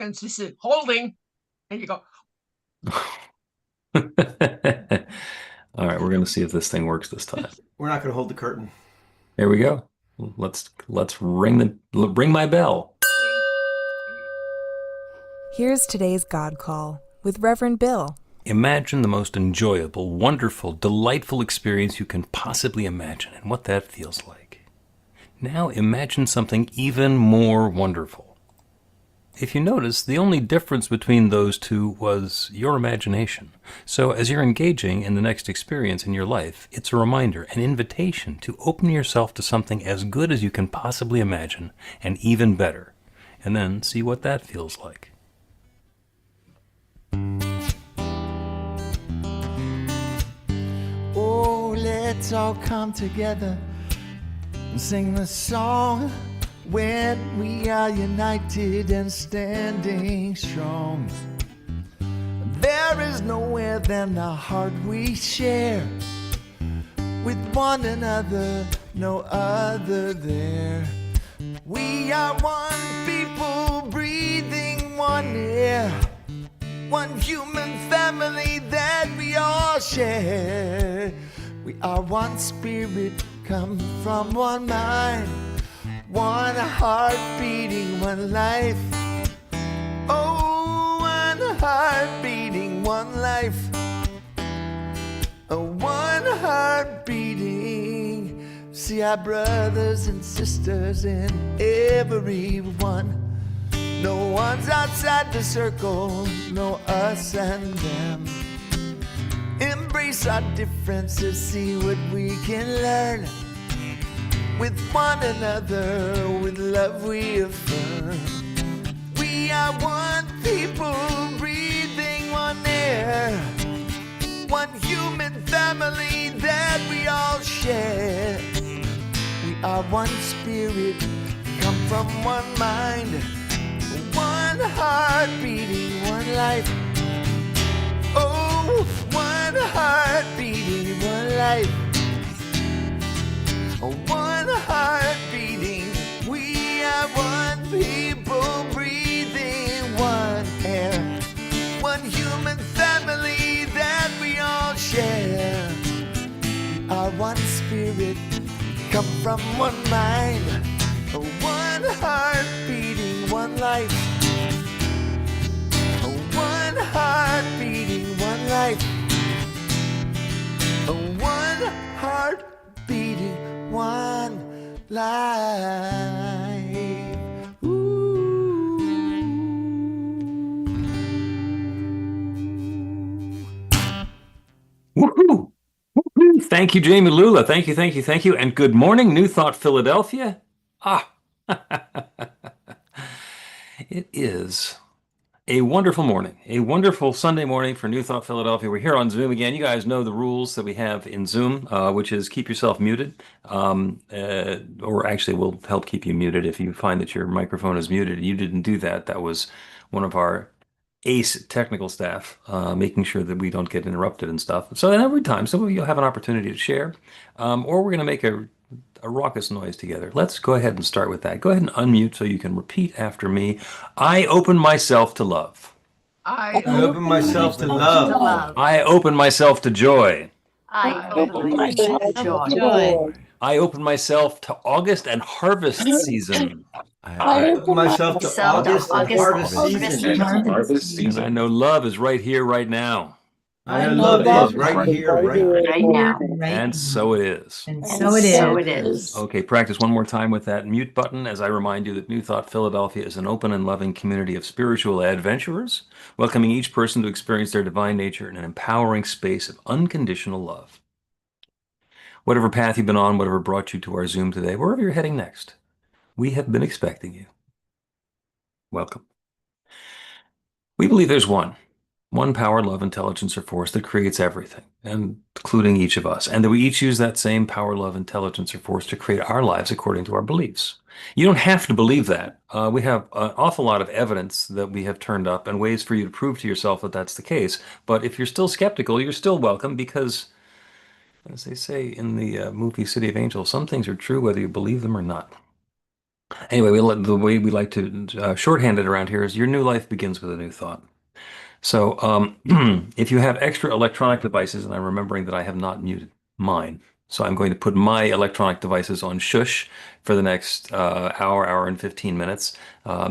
And she said, holding. And you go, All right, we're gonna see if this thing works this time. We're not going to hold the curtain. Here we go. Let's ring my bell. Here's today's God Call with Reverend Bill. Imagine the most enjoyable, wonderful, delightful experience you can possibly imagine and what that feels like. Now imagine something even more wonderful. If you notice, the only difference between those two was your imagination. So as you're engaging in the next experience in your life, it's a reminder, an invitation to open yourself to something as good as you can possibly imagine, and even better. And then see what that feels like. Oh, let's all come together and sing the song when we are united and standing strong. There is nowhere than the heart we share with one another, no other there. We are one people breathing one air, one human family that we all share. We are one spirit, come from one mind, one heart beating, one life. Oh, one heart beating, one life. Oh, one heart beating. See our brothers and sisters in everyone. No one's outside the circle, no us and them. Embrace our differences, see what we can learn. With one another, with love we affirm. We are one people, breathing one air, one human family that we all share. We are one spirit, come from one mind, one heart beating, one life. Oh, one heart beating, one life. Oh, one heart beating. We are one people breathing one air, one human family that we all share. We are one spirit, come from one mind, one heart beating, one life. One heart beating, one life. One heart beating, one life. Ooh. Woohoo! Woohoo! Thank you, Jami, Lula. Thank you, thank you, thank you. And good morning, New Thought Philadelphia. Ah, it is a wonderful morning, a wonderful Sunday morning for New Thought Philadelphia. We're here on Zoom again. You guys know the rules that we have in Zoom, which is keep yourself muted, or actually we'll help keep you muted if you find that your microphone is muted. You didn't do that. That was one of our ace technical staff, making sure that we don't get interrupted and stuff. So then every time, so you'll have an opportunity to share, or we're going to make a raucous noise together. Let's go ahead and start with that. Go ahead and unmute so you can repeat after me. I open myself to love. I I open myself to love. I open myself to joy. I open myself to joy. I open myself to August and harvest season. I open myself to August and harvest season. Harvest season. I know love is right here, right now. I love is right here, Right now. And so it is. And so it is. Okay, practice one more time with that mute button as I remind you that New Thought Philadelphia is an open and loving community of spiritual adventurers, welcoming each person to experience their divine nature in an empowering space of unconditional love. Whatever path you've been on, whatever brought you to our Zoom today, wherever you're heading next, we have been expecting you. Welcome. We believe there's one power, love, intelligence, or force that creates everything, and including each of us, and that we each use that same power, love, intelligence, or force to create our lives according to our beliefs. You don't have to believe that. We have an awful lot of evidence that we have turned up and ways for you to prove to yourself that that's the case. But if you're still skeptical, you're still welcome because, as they say in the movie City of Angels, some things are true whether you believe them or not. Anyway, the way we like to shorthand it around here is your new life begins with a new thought. So, if you have extra electronic devices, and I'm remembering that I have not muted mine, so I'm going to put my electronic devices on shush for the next hour and 15 minutes,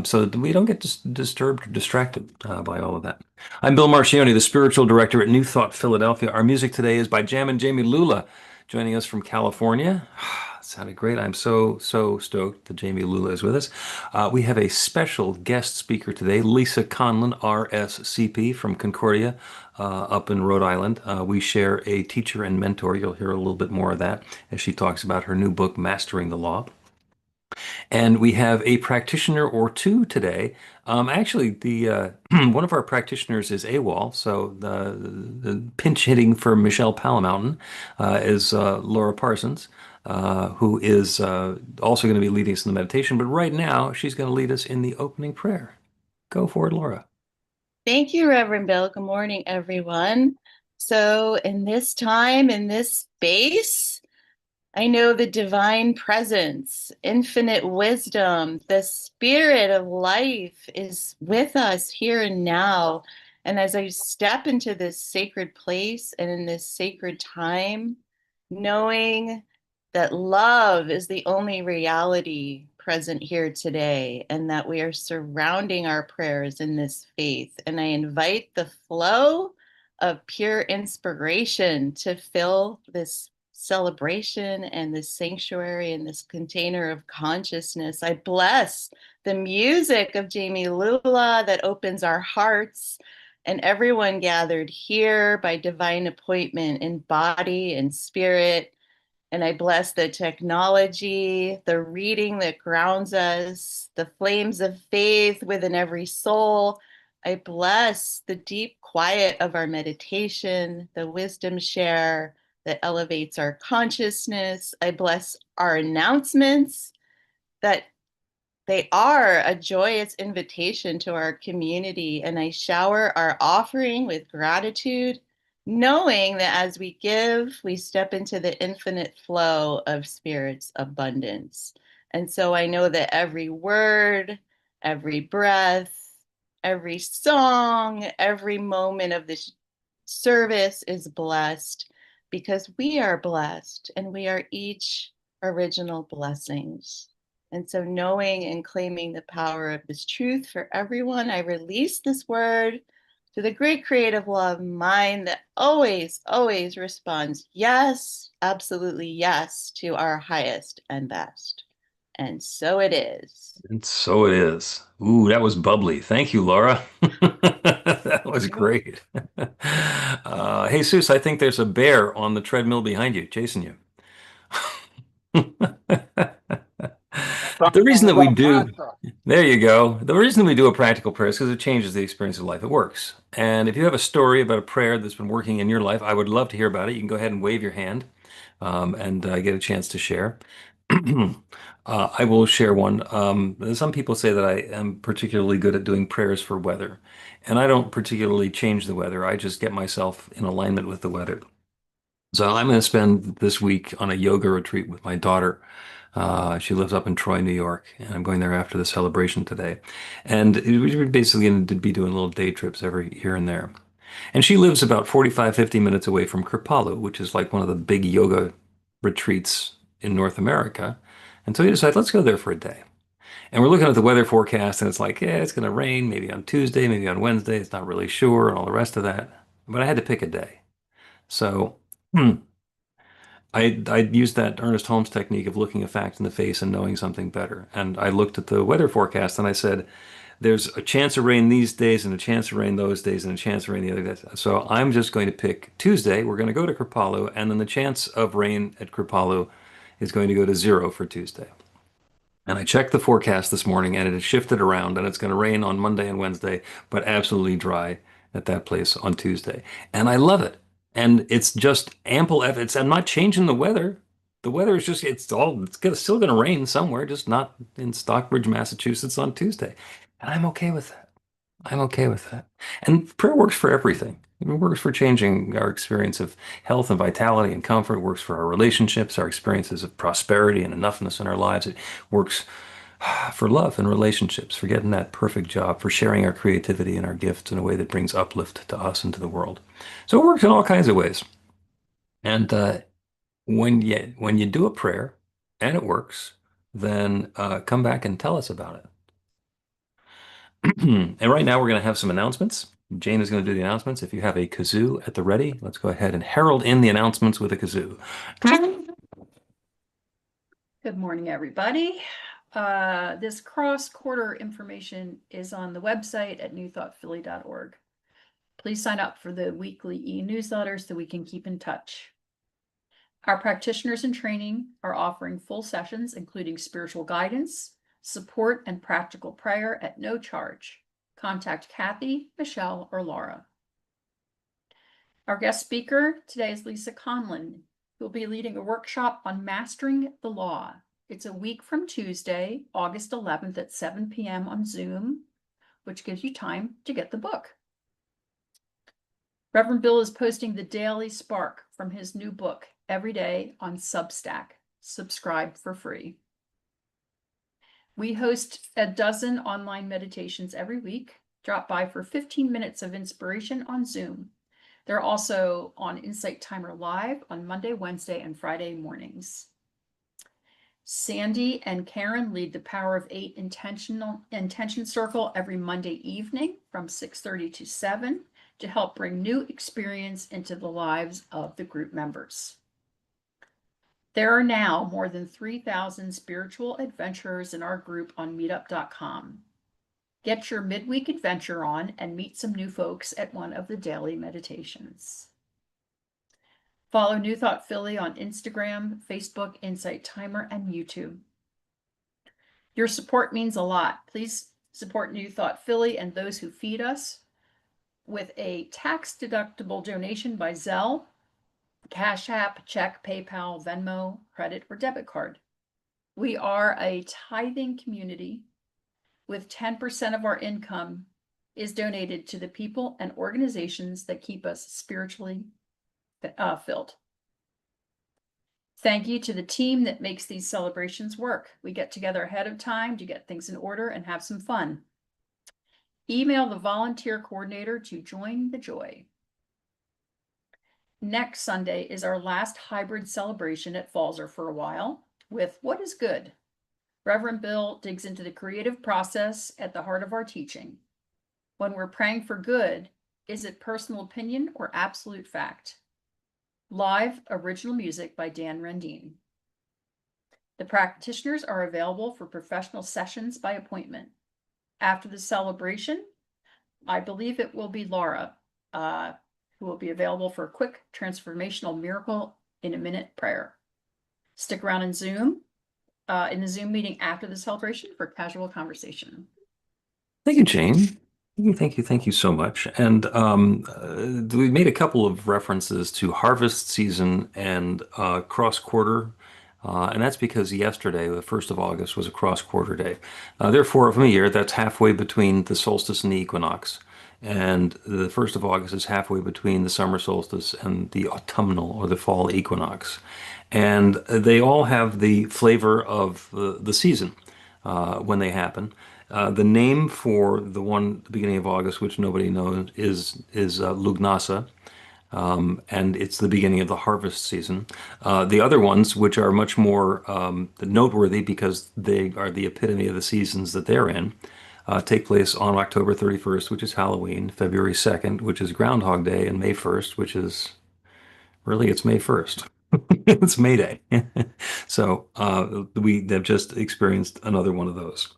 so that we don't get disturbed or distracted by all of that. I'm Bill Marcioni, the spiritual director at New Thought Philadelphia. Our music today is by Jam and Jami Lula, joining us from California. Sounded great. I'm so stoked that Jami Lula is with us. We have a special guest speaker today, Lisa Conlon, RScP from Concordia, up in Rhode Island. We share a teacher and mentor. You'll hear a little bit more of that as she talks about her new book, Mastering the Law. And we have a practitioner or two today. Actually, the one of our practitioners is AWOL, so the pinch hitting for Michelle Palamountain is Laura Parsons, who is also going to be leading us in the meditation. But right now, she's going to lead us in the opening prayer. Go for it, Laura. Thank you, Reverend Bill. Good morning, everyone. So in this time, in this space, I know the divine presence, infinite wisdom, the spirit of life is with us here and now. And as I step into this sacred place and in this sacred time, knowing that love is the only reality present here today, and that we are surrounding our prayers in this faith. And I invite the flow of pure inspiration to fill this celebration and this sanctuary and this container of consciousness. I bless the music of Jami Lula that opens our hearts, and everyone gathered here by divine appointment in body and spirit. And I bless the technology, the reading that grounds us, the flames of faith within every soul. I bless the deep quiet of our meditation, the wisdom share that elevates our consciousness. I bless our announcements, that they are a joyous invitation to our community. And I shower our offering with gratitude, knowing that as we give, we step into the infinite flow of Spirit's abundance. And so I know that every word, every breath, every song, every moment of this service is blessed, because we are blessed and we are each original blessings. And so knowing and claiming the power of this truth for everyone, I release this word to the great creative love mind that always, always responds yes, absolutely yes, to our highest and best. And so it is. And so it is. Ooh, that was bubbly. Thank you, Laura. That was great. Hey, Seuss, I think there's a bear on the treadmill behind you, chasing you. The reason that we do, there you go. The reason we do a practical prayer is because it changes the experience of life. It works. And if you have a story about a prayer that's been working in your life, I would love to hear about it. You can go ahead and wave your hand and get a chance to share. I will share one. Some people say that I am particularly good at doing prayers for weather, and I don't particularly change the weather. I just get myself in alignment with the weather. So I'm going to spend this week on a yoga retreat with my daughter. She lives up in Troy, New York, and I'm going there after the celebration today. And we're basically going to be doing little day trips every here and there. And she lives about 45, 50 minutes away from Kripalu, which is like one of the big yoga retreats in North America. And so we decided, let's go there for a day. And we're looking at the weather forecast, and it's like, yeah, it's going to rain maybe on Tuesday, maybe on Wednesday. It's not really sure, and all the rest of that. But I had to pick a day. So I used that Ernest Holmes technique of looking a fact in the face and knowing something better. And I looked at the weather forecast and I said, there's a chance of rain these days and a chance of rain those days and a chance of rain the other days. So I'm just going to pick Tuesday. We're going to go to Kripalu, and then the chance of rain at Kripalu is going to go to 0 for Tuesday. And I checked the forecast this morning, and it has shifted around, and it's going to rain on Monday and Wednesday, but absolutely dry at that place on Tuesday. And I love it. And it's just ample evidence. I'm not changing the weather. The weather is just, still going to rain somewhere, just not in Stockbridge, Massachusetts on Tuesday. And I'm okay with that. I'm okay with that. And prayer works for everything. It works for changing our experience of health and vitality and comfort. It works for our relationships, our experiences of prosperity and enoughness in our lives. It works for love and relationships, for getting that perfect job, for sharing our creativity and our gifts in a way that brings uplift to us and to the world. So it works in all kinds of ways. And when you do a prayer and it works, then come back and tell us about it. And right now we're going to have some announcements. Jane is going to do the announcements. If you have a kazoo at the ready, let's go ahead and herald in the announcements with a kazoo. Good morning, everybody. This cross-quarter information is on the website at newthoughtphilly.org. Please sign up for the weekly e-newsletter so we can keep in touch. Our practitioners in training are offering full sessions, including spiritual guidance, support, and practical prayer at no charge. Contact Kathy, Michelle, or Laura. Our guest speaker today is Lisa Conlon, who will be leading a workshop on mastering the law. It's a week from Tuesday, August 11th at 7 p.m. on Zoom, which gives you time to get the book. Reverend Bill is posting the Daily Spark from his new book every day on Substack. Subscribe for free. We host a dozen online meditations every week. Drop by for 15 minutes of inspiration on Zoom. They're also on Insight Timer Live on Monday, Wednesday, and Friday mornings. Sandy and Karen lead the Power of 8 Intention Circle every Monday evening from 6:30 to 7 to help bring new experience into the lives of the group members. There are now more than 3,000 spiritual adventurers in our group on meetup.com. Get your midweek adventure on and meet some new folks at one of the daily meditations. Follow New Thought Philly on Instagram, Facebook, Insight Timer, and YouTube. Your support means a lot. Please support New Thought Philly and those who feed us with a tax-deductible donation by Zelle, Cash App, check, PayPal, Venmo, credit, or debit card. We are a tithing community with 10% of our income is donated to the people and organizations that keep us spiritually filled. Thank you to the team that makes these celebrations work. We get together ahead of time to get things in order and have some fun. Email the volunteer coordinator to join the joy. Next Sunday is our last hybrid celebration at Falzer for a while with What is Good? Reverend Bill digs into the creative process at the heart of our teaching. When we're praying for good, is it personal opinion or absolute fact? Live original music by Dan Rendine. The practitioners are available for professional sessions by appointment. After the celebration, I believe it will be Laura, who will be available for a quick transformational miracle in a minute prayer. Stick around in Zoom, in the Zoom meeting after the celebration for casual conversation. Thank you, Jane. Thank you so much. And we made a couple of references to harvest season and cross quarter. And that's because yesterday, the 1st of August, was a cross quarter day. Therefore, from a year, that's halfway between the solstice and the equinox. And the 1st of August is halfway between the summer solstice and the autumnal or the fall equinox. And they all have the flavor of the season when they happen. The name for the one at the beginning of August, which nobody knows, is Lugnasa. And it's the beginning of the harvest season. The other ones, which are much more noteworthy because they are the epitome of the seasons that they're in, take place on October 31st, which is Halloween, February 2nd, which is Groundhog Day, and May 1st, which is really, it's May 1st. It's May Day. So we have just experienced another one of those.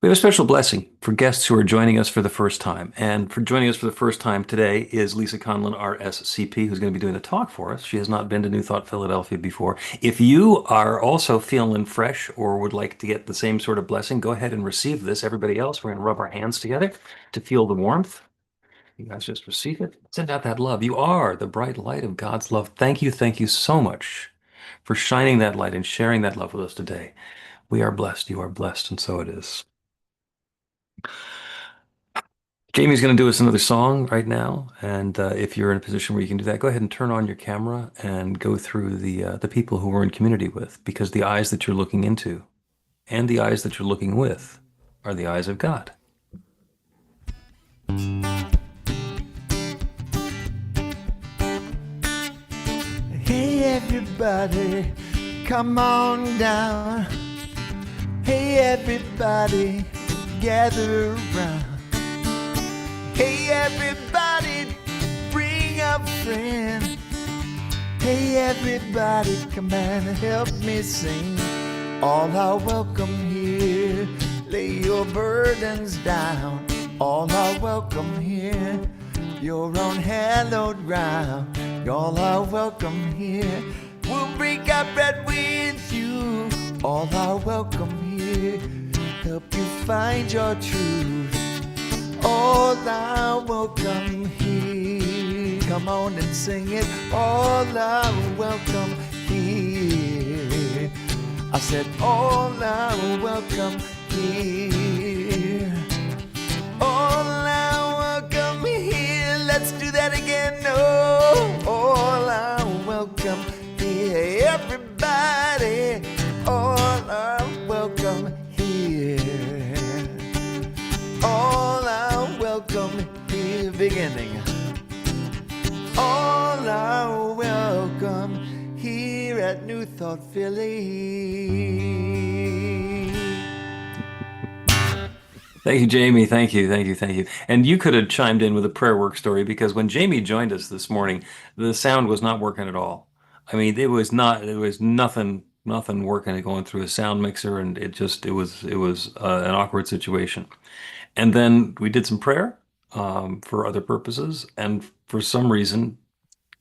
We have a special blessing for guests who are joining us for the first time. And for joining us for the first time today is Lisa Conlon, RScP, who's going to be doing the talk for us. She has not been to New Thought Philadelphia before. If you are also feeling fresh or would like to get the same sort of blessing, go ahead and receive this. Everybody else, we're going to rub our hands together to feel the warmth. You guys just receive it. Send out that love. You are the bright light of God's love. Thank you so much for shining that light and sharing that love with us today. We are blessed. You are blessed, and so it is. Jamie's going to do us another song right now, and if you're in a position where you can do that, go ahead and turn on your camera and go through the people who we're in community with, because the eyes that you're looking into and the eyes that you're looking with are the eyes of God. Hey everybody, come on down. Hey everybody, gather around. Hey everybody, bring a friend. Hey everybody, come and help me sing. All are welcome here, lay your burdens down. All are welcome here, you're on hallowed ground. Y'all are welcome here, we'll break our bread with you. All are welcome here, help you find your truth. All are welcome here, come on and sing it. All are welcome here, I said all are welcome here. All are welcome here, let's do that again. Oh, all are welcome here, everybody. All are welcome here. All are welcome here, beginning. All are welcome here at New Thought Philly. Thank you, Jami. Thank you, thank you, thank you. And you could have chimed in with a prayer work story, because when Jami joined us this morning, the sound was not working at all. I mean, there was nothing working going through a sound mixer, and it was an awkward situation. And then we did some prayer for other purposes, and for some reason,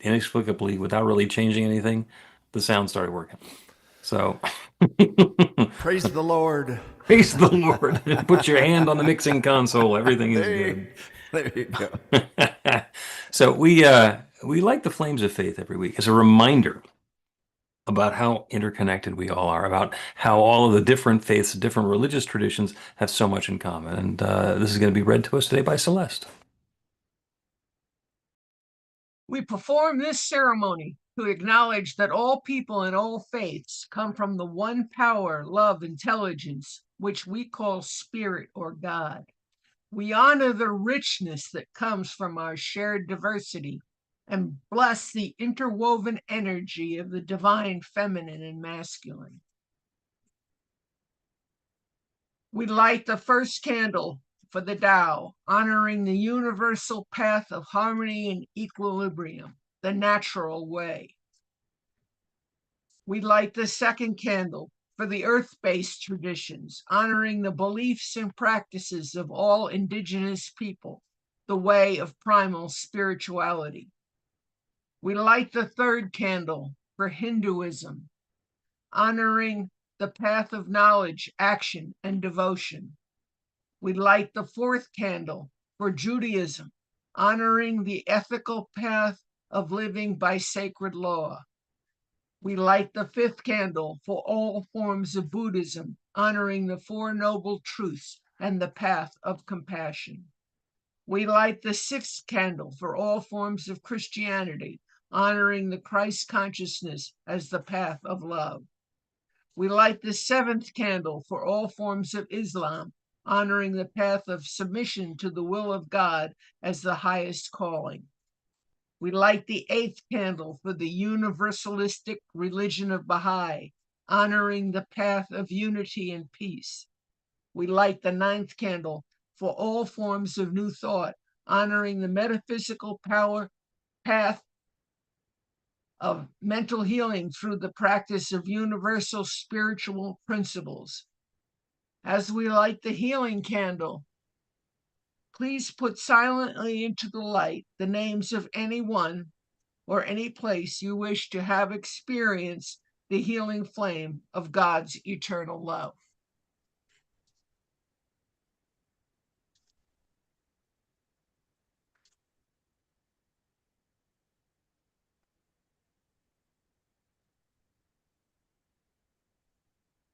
inexplicably, without really changing anything, the sound started working. So Praise the Lord. praise the Lord. Put your hand on the mixing console. Everything is good. There you go. So we light the flames of faith every week as a reminder about how interconnected we all are, about how all of the different faiths, different religious traditions have so much in common. And this is going to be read to us today by Celeste. We perform this ceremony to acknowledge that all people and all faiths come from the one power, love, intelligence, which we call spirit or God. We honor the richness that comes from our shared diversity and bless the interwoven energy of the divine feminine and masculine. We light the first candle for the Tao, honoring the universal path of harmony and equilibrium, the natural way. We light the second candle for the earth-based traditions, honoring the beliefs and practices of all indigenous people, the way of primal spirituality. We light the third candle for Hinduism, honoring the path of knowledge, action, and devotion. We light the fourth candle for Judaism, honoring the ethical path of living by sacred law. We light the fifth candle for all forms of Buddhism, honoring the Four Noble Truths and the path of compassion. We light the sixth candle for all forms of Christianity, honoring the Christ consciousness as the path of love. We light the seventh candle for all forms of Islam, honoring the path of submission to the will of God as the highest calling. We light the eighth candle for the universalistic religion of Baha'i, honoring the path of unity and peace. We light the ninth candle for all forms of New Thought, honoring the metaphysical path of mental healing through the practice of universal spiritual principles. As we light the healing candle, please put silently into the light the names of anyone or any place you wish to have experienced the healing flame of God's eternal love.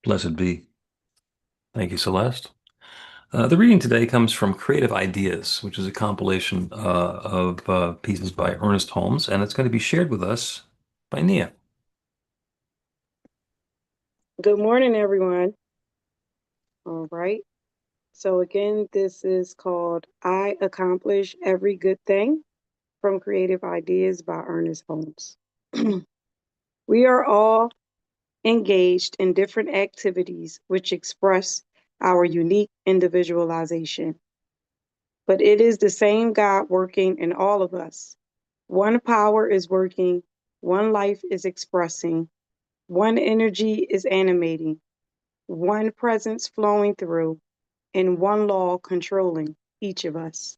Blessed be. Thank you, Celeste. The reading today comes from Creative Ideas, which is a compilation of pieces by Ernest Holmes, and it's going to be shared with us by Nia. Good morning, everyone. All right. So again, this is called I Accomplish Every Good Thing from Creative Ideas by Ernest Holmes. We are all engaged in different activities which express our unique individualization. But it is the same God working in all of us. One power is working, one life is expressing, one energy is animating, one presence flowing through, and one law controlling each of us.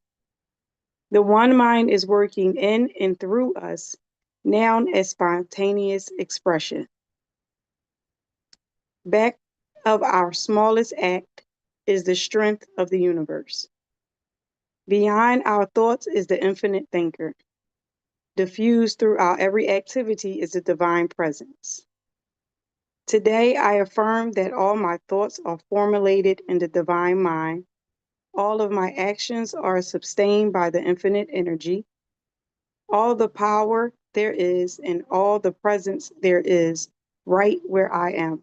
The one mind is working in and through us, noun as spontaneous expression. Back of our smallest act is the strength of the universe. Behind our thoughts is the infinite thinker. Diffused through our every activity is the divine presence. Today, I affirm that all my thoughts are formulated in the divine mind. All of my actions are sustained by the infinite energy. All the power there is and all the presence there is right where I am.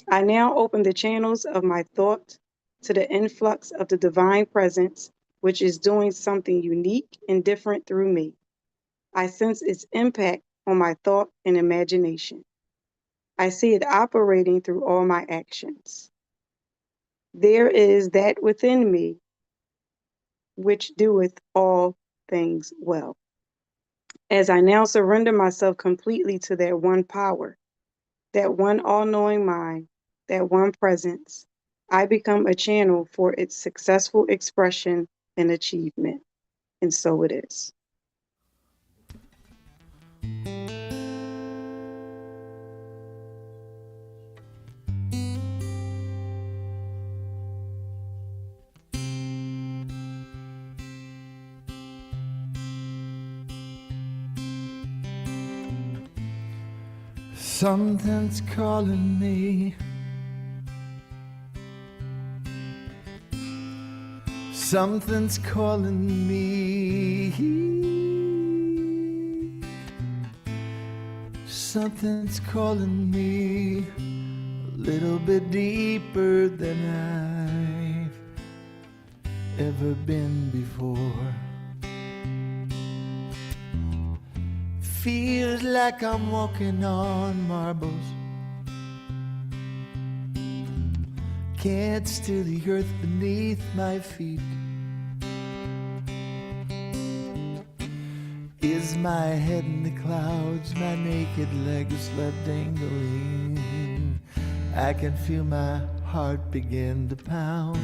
I now open the channels of my thought to the influx of the divine presence, which is doing something unique and different through me. I sense its impact on my thought and imagination. I see it operating through all my actions. There is that within me which doeth all things well. As I now surrender myself completely to that one power, that one all-knowing mind, that one presence, I become a channel for its successful expression and achievement. And so it is. Something's calling me. Something's calling me. Something's calling me a little bit deeper than I've ever been before. Feels like I'm walking on marbles. Can't steer the earth beneath my feet. Is my head in the clouds, my naked legs left dangling. I can feel my heart begin to pound.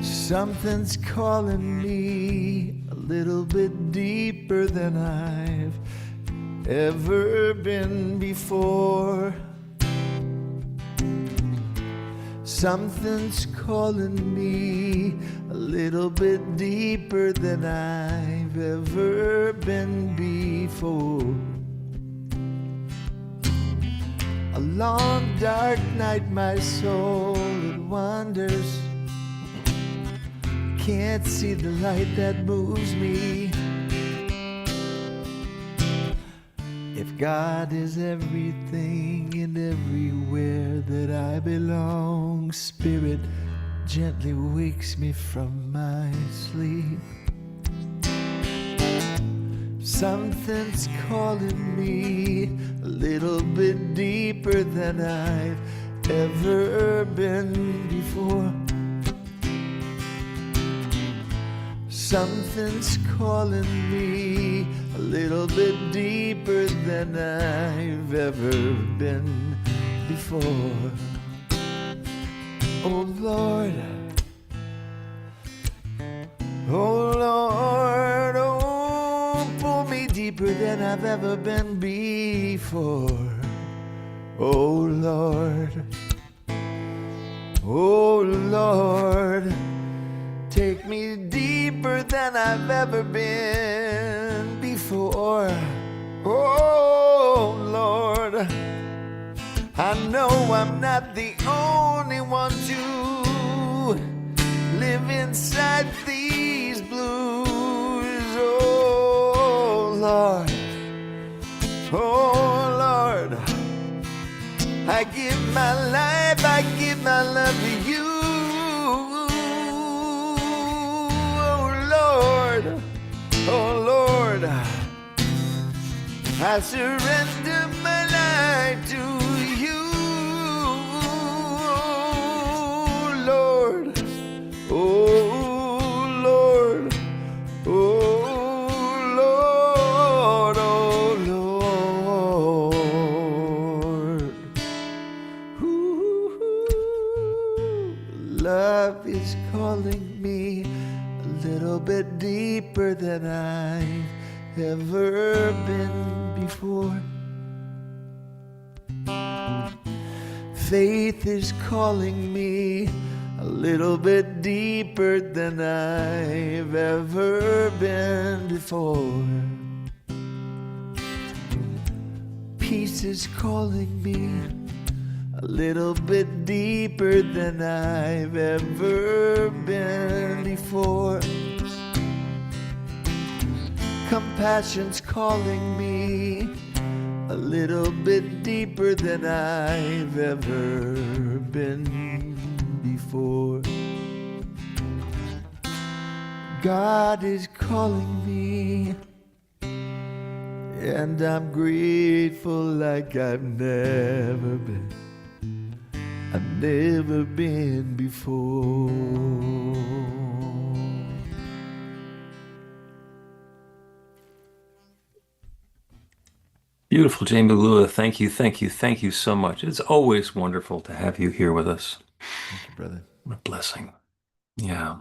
Something's calling me a little bit deeper than I've ever been before. Something's calling me a little bit deeper than I've ever been before. A long dark night my soul it wanders. Can't see the light that moves me. If God is everything and everywhere that I belong, Spirit gently wakes me from my sleep. Something's calling me a little bit deeper than I've ever been before. Something's calling me a little bit deeper than I've ever been before. Oh Lord, oh Lord, oh, pull me deeper than I've ever been before. Oh Lord, oh Lord, take me deeper than I've ever been before. Oh Lord, I know I'm not the only one to live inside these blues. Oh Lord, oh Lord, give my life, I give my love to you. Oh Lord, I surrender my life to you. Oh Lord, oh Lord, oh Lord, oh Lord. Ooh, love is calling me a little bit deeper than I've ever been before. Faith is calling me a little bit deeper than I've ever been before. Peace is calling me a little bit deeper than I've ever been before. Compassion's calling me a little bit deeper than I've ever been before. God is calling me, and I'm grateful like I've never been. I've never been before. Beautiful, Jami, Lula. Thank you, thank you, thank you so much. It's always wonderful to have you here with us. Thank you, brother. What a blessing. Yeah.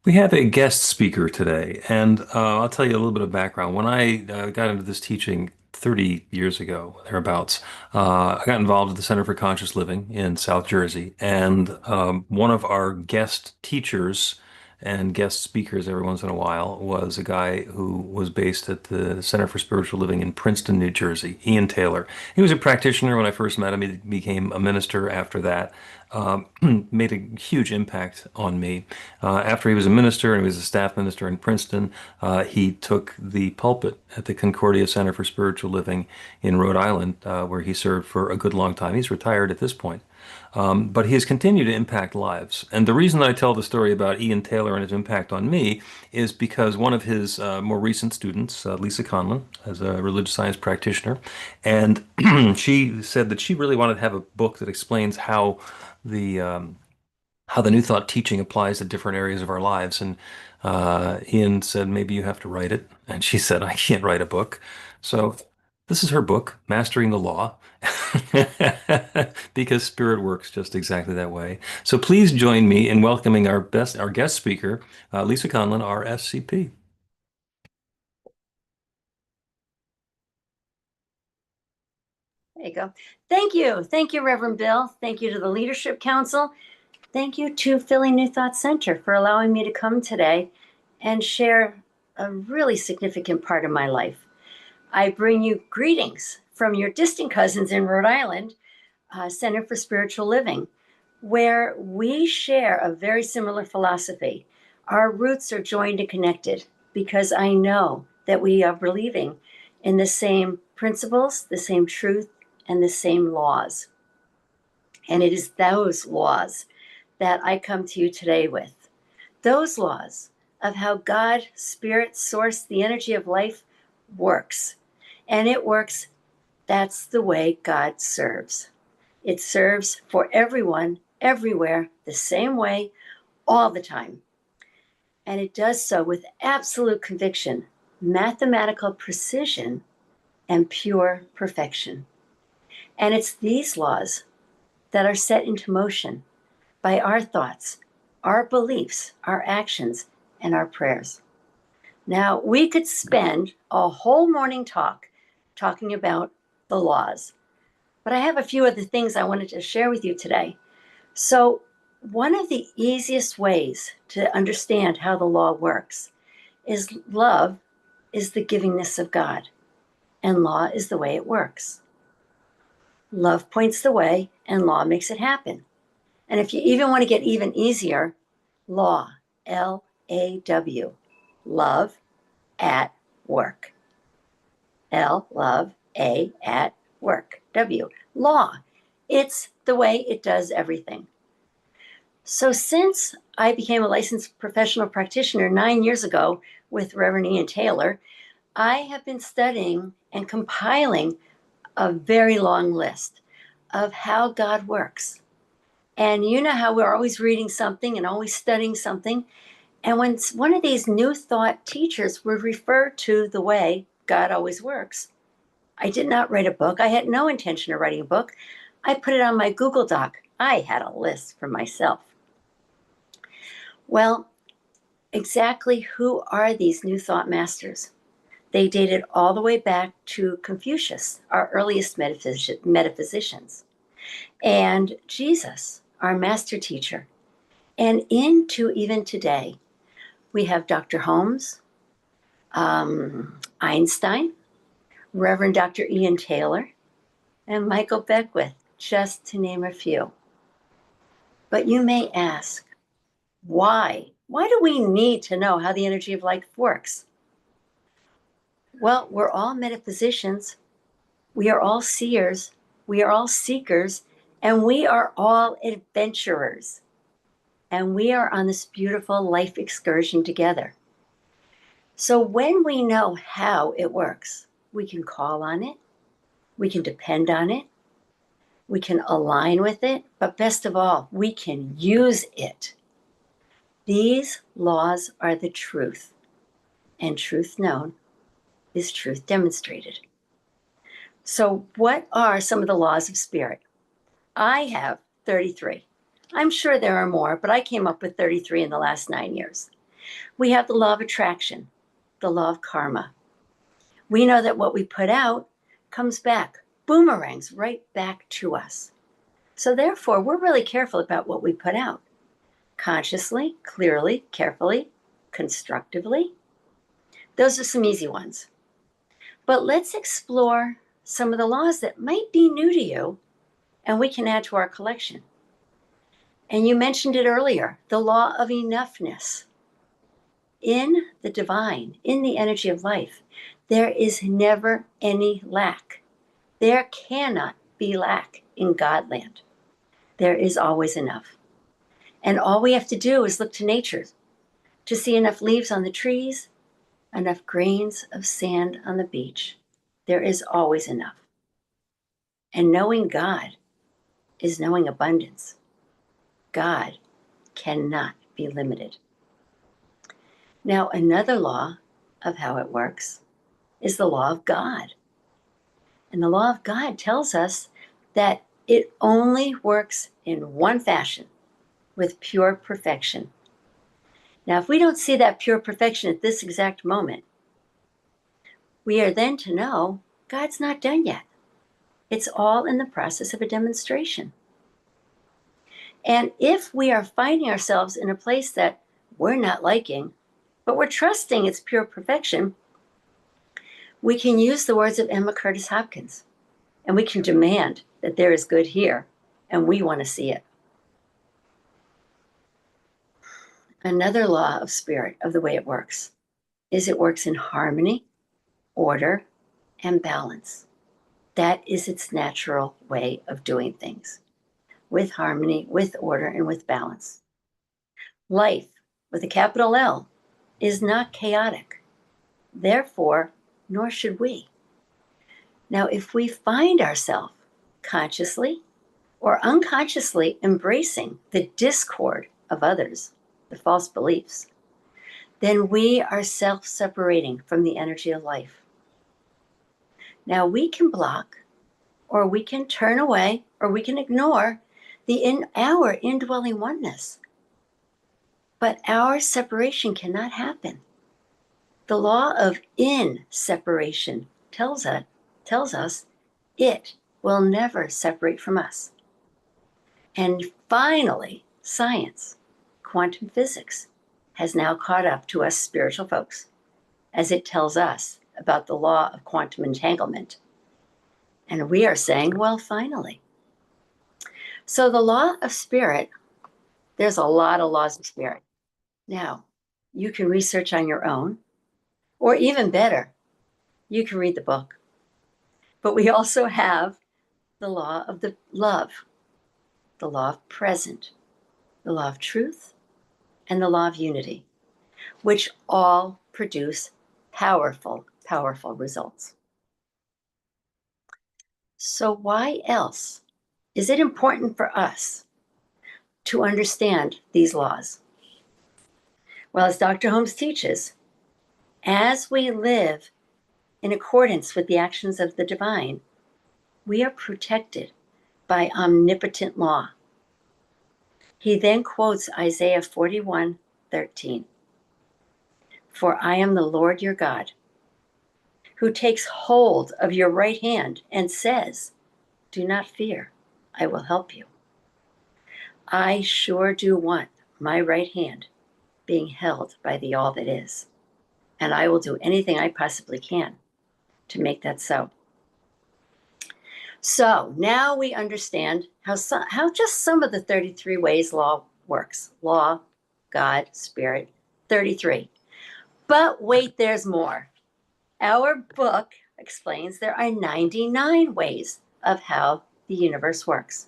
We have a guest speaker today, and I'll tell you a little bit of background. When I got into this teaching 30 years ago, thereabouts, I got involved at the Center for Conscious Living in South Jersey, and one of our guest teachers and guest speakers every once in a while was a guy who was based at the Center for Spiritual Living in Princeton, New Jersey, Ian Taylor. He was a practitioner when I first met him. He became a minister after that. Made a huge impact on me. After he was a minister and he was a staff minister in Princeton, he took the pulpit at the Concordia Center for Spiritual Living in Rhode Island, where he served for a good long time. He's retired at this point. But he has continued to impact lives. And the reason I tell the story about Ian Taylor and his impact on me is because one of his more recent students, Lisa Conlon, is a religious science practitioner, and she said that she really wanted to have a book that explains how the New Thought teaching applies to different areas of our lives. And Ian said, maybe you have to write it. And she said, I can't write a book. So this is her book, Mastering the Law, because spirit works just exactly that way. So please join me in welcoming our guest speaker, Lisa Conlon, RScP. There you go. Thank you. Thank you, Reverend Bill. Thank you to the Leadership Council. Thank you to Philly New Thought Center for allowing me to come today and share a really significant part of my life. I bring you greetings from your distant cousins in Rhode Island, Center for Spiritual Living, where we share a very similar philosophy. Our roots are joined and connected because I know that we are believing in the same principles, the same truth, and the same laws. And it is those laws that I come to you today with. Those laws of how God, Spirit, Source, the energy of life works. And it works, that's the way God serves. It serves for everyone, everywhere, the same way, all the time. And it does so with absolute conviction, mathematical precision, and pure perfection. And it's these laws that are set into motion by our thoughts, our beliefs, our actions, and our prayers. Now, we could spend a whole morning talking about the laws, but I have a few other things I wanted to share with you today. So, one of the easiest ways to understand how the law works is love is the givingness of God, and law is the way it works. Love points the way, and law makes it happen. And if you even want to get even easier, law, L-A-W, love at work. L, love, A, at work, W, law. It's the way it does everything. So since I became a licensed professional practitioner 9 years ago with Reverend Ian Taylor, I have been studying and compiling a very long list of how God works. And you know how we're always reading something and always studying something. And when one of these new thought teachers would refer to the way God always works, I did not write a book. I had no intention of writing a book. I put it on my Google Doc. I had a list for myself. Well, exactly who are these new thought masters? They dated all the way back to Confucius, our earliest metaphysicians, and Jesus, our master teacher. And into even today, we have Dr. Holmes, Einstein, Reverend Dr. Ian Taylor, and Michael Beckwith, just to name a few. But you may ask, why? Why do we need to know how the energy of life works? Well, we're all metaphysicians. We are all seers. We are all seekers. And we are all adventurers. And we are on this beautiful life excursion together. So when we know how it works, we can call on it. We can depend on it. We can align with it. But best of all, we can use it. These laws are the truth. And truth known is truth demonstrated. So what are some of the laws of spirit? I have 33. I'm sure there are more, but I came up with 33 in the last 9 years. We have the law of attraction, the law of karma. We know that what we put out comes back, boomerangs right back to us. So therefore, we're really careful about what we put out. Consciously, clearly, carefully, constructively. Those are some easy ones. But let's explore some of the laws that might be new to you and we can add to our collection. And you mentioned it earlier, the law of enoughness. In the divine, in the energy of life, there is never any lack. There cannot be lack in Godland. There is always enough. And all we have to do is look to nature to see enough leaves on the trees, enough grains of sand on the beach. There is always enough. And knowing God is knowing abundance. God cannot be limited. Now, another law of how it works is the law of God. And the law of God tells us that it only works in one fashion, with pure perfection. Now, if we don't see that pure perfection at this exact moment, we are then to know God's not done yet. It's all in the process of a demonstration. And if we are finding ourselves in a place that we're not liking, but we're trusting its pure perfection, we can use the words of Emma Curtis Hopkins, and we can demand that there is good here, and we want to see it. Another law of spirit, of the way it works, is it works in harmony, order, and balance. That is its natural way of doing things, with harmony, with order, and with balance. Life, with a capital L, is not chaotic. Therefore, nor should we. Now, if we find ourselves consciously or unconsciously embracing the discord of others, the false beliefs, then we are self-separating from the energy of life. Now, we can block, or we can turn away, or we can ignore our indwelling oneness. But our separation cannot happen. The law of in-separation tells us it will never separate from us. And finally, science, quantum physics, has now caught up to us spiritual folks as it tells us about the law of quantum entanglement. And we are saying, well, finally. So the law of spirit, there's a lot of laws of spirit. Now, you can research on your own, or even better, you can read the book. But we also have the law of the love, the law of present, the law of truth, and the law of unity, which all produce powerful, powerful results. So why else is it important for us to understand these laws? Well, as Dr. Holmes teaches, as we live in accordance with the actions of the divine, we are protected by omnipotent law. He then quotes Isaiah 41:13. For I am the Lord your God, who takes hold of your right hand and says, do not fear, I will help you. I sure do want my right hand being held by the all that is, and I will do anything I possibly can to make that so. So now we understand how just some of the 33 ways law works. Law, God, Spirit, 33. But wait, there's more. Our book explains there are 99 ways of how the universe works.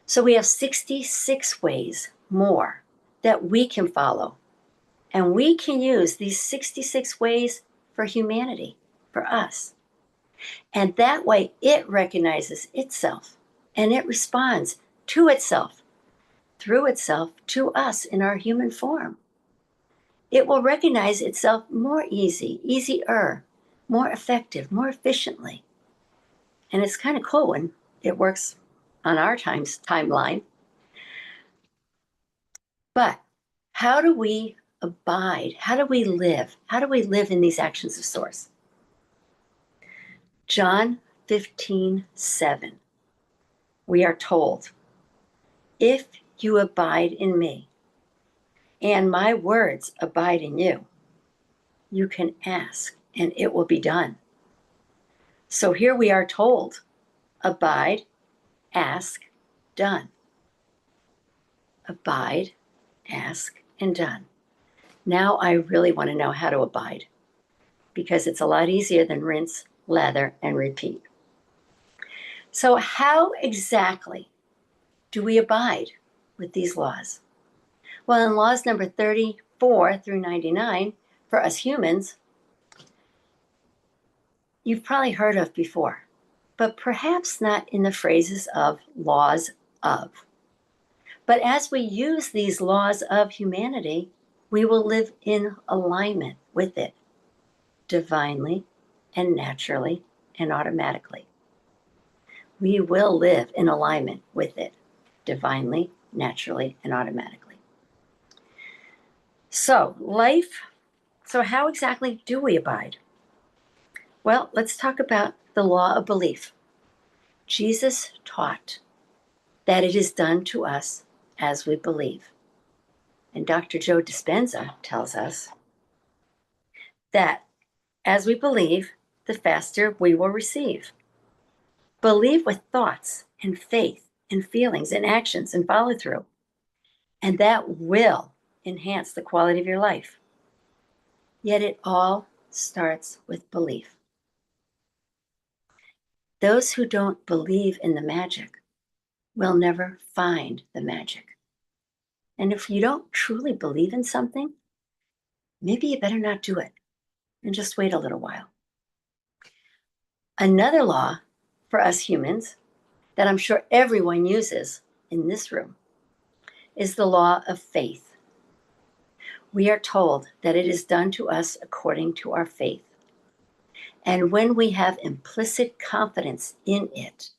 So we have 66 ways more that we can follow. And we can use these 66 ways for humanity, for us. And that way it recognizes itself and it responds to itself, through itself, to us in our human form. It will recognize itself more easier, more effective, more efficiently. And it's kind of cool when it works on our timeline. But how do we abide? How do we live? How do we live in these actions of source? John 15:7, we are told, if you abide in me and my words abide in you, you can ask and it will be done. So here we are told, abide, ask, done. Abide, ask, and done. Now I really want to know how to abide, because it's a lot easier than rinse, lather, and repeat. So how exactly do we abide with these laws? Well, in laws number 34 through 99, for us humans, you've probably heard of before, but perhaps not in the phrases of laws of. But as we use these laws of humanity, we will live in alignment with it, divinely and naturally and automatically. We will live in alignment with it, divinely, naturally, and automatically. So how exactly do we abide? Well, let's talk about the law of belief. Jesus taught that it is done to us as we believe. And Dr. Joe Dispenza tells us that as we believe, the faster we will receive. Believe with thoughts and faith and feelings and actions and follow through. And that will enhance the quality of your life. Yet it all starts with belief. Those who don't believe in the magic will never find the magic. And if you don't truly believe in something, maybe you better not do it and just wait a little while. Another law for us humans that I'm sure everyone uses in this room is the law of faith. We are told that it is done to us according to our faith. And when we have implicit confidence in it,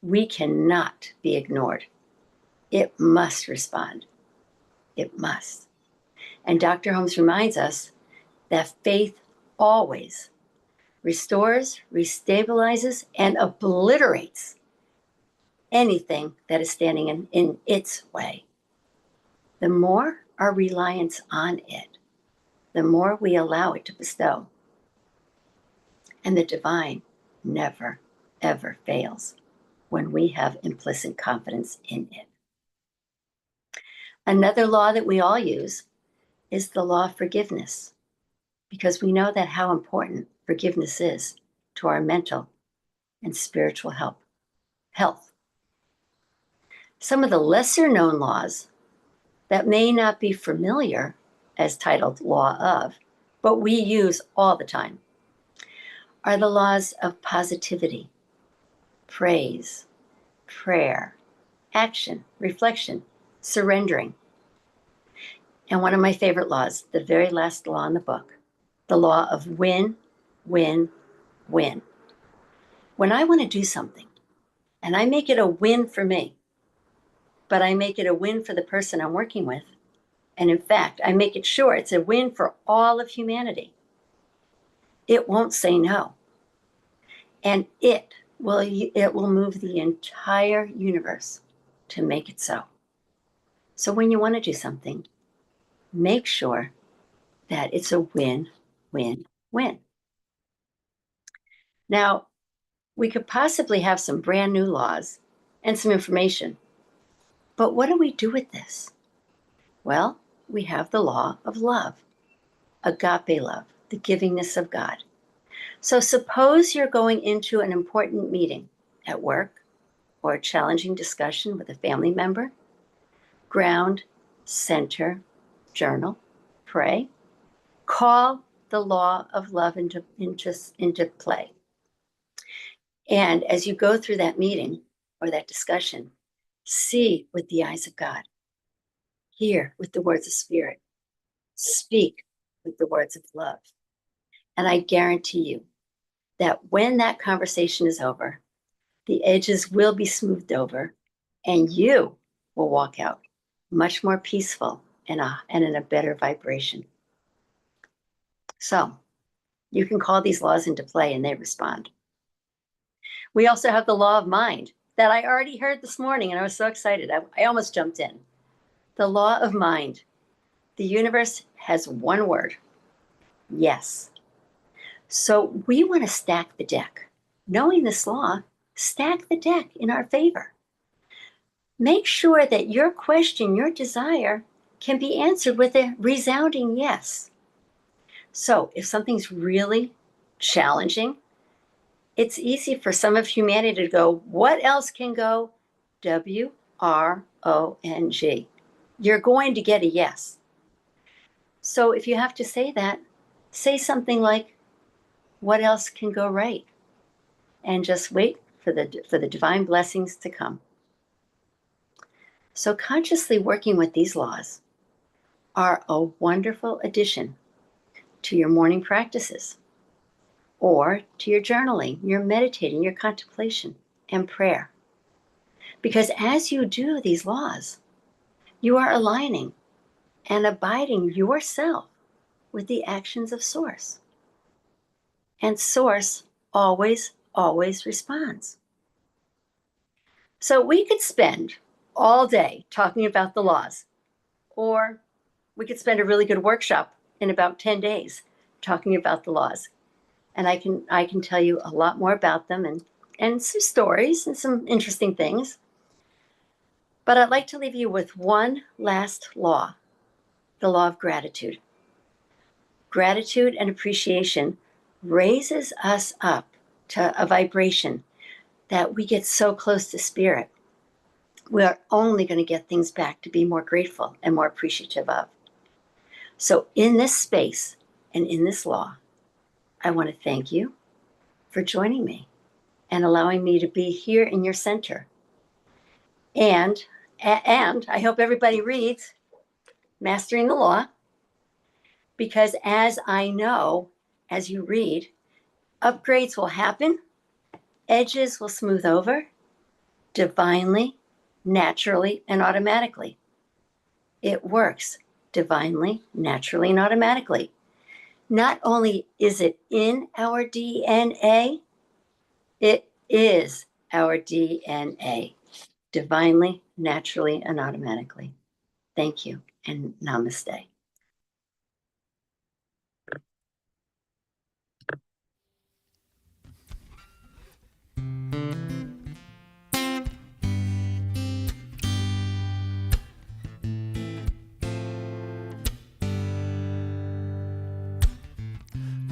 we cannot be ignored. It must respond. It must. And Dr. Holmes reminds us that faith always restores, restabilizes, and obliterates anything that is standing in its way. The more our reliance on it, the more we allow it to bestow. And the divine never, ever fails when we have implicit confidence in it. Another law that we all use is the law of forgiveness, because we know that how important forgiveness is to our mental and spiritual health. Some of the lesser known laws that may not be familiar as titled Law of, but we use all the time, are the laws of positivity, praise, prayer, action, reflection, surrendering. And one of my favorite laws, the very last law in the book, the law of win, win, win. When I want to do something and I make it a win for me, but I make it a win for the person I'm working with, and in fact, I make it sure it's a win for all of humanity, it won't say no. And it will move the entire universe to make it so. So when you want to do something, make sure that it's a win, win, win. Now, we could possibly have some brand new laws and some information, but what do we do with this? Well, we have the law of love, agape love, the givingness of God. So suppose you're going into an important meeting at work or a challenging discussion with a family member. Ground, center, journal, pray. Call the law of love into play. And as you go through that meeting or that discussion, see with the eyes of God, hear with the words of spirit, speak with the words of love. And I guarantee you that when that conversation is over, the edges will be smoothed over and you will walk out much more peaceful and in a better vibration. So you can call these laws into play and they respond. We also have the law of mind that I already heard this morning, and I was so excited. I almost jumped in. The law of mind. The universe has one word: yes. So we want to stack the deck. Knowing this law, stack the deck in our favor. Make sure that your question, your desire, can be answered with a resounding yes. So if something's really challenging, it's easy for some of humanity to go, what else can go? WRONG. You're going to get a yes. So if you have to say that, say something like, what else can go right? And just wait for the divine blessings to come. So consciously working with these laws are a wonderful addition to your morning practices, or to your journaling, your meditating, your contemplation, and prayer. Because as you do these laws, you are aligning and abiding yourself with the actions of Source. And Source always, always responds. So we could spend all day talking about the laws, or we could spend a really good workshop in about 10 days talking about the laws. And I can tell you a lot more about them and some stories and some interesting things. But I'd like to leave you with one last law, the law of gratitude. Gratitude and appreciation raises us up to a vibration that we get so close to spirit. We are only going to get things back to be more grateful and more appreciative of. So in this space and in this law, I want to thank you for joining me and allowing me to be here in your center. And I hope everybody reads Mastering the Law, because as I know, as you read, upgrades will happen, edges will smooth over, divinely, naturally, and automatically. It works divinely, naturally, and automatically. Not only is it in our DNA, it is our DNA, divinely, naturally, and automatically. Thank you, and namaste.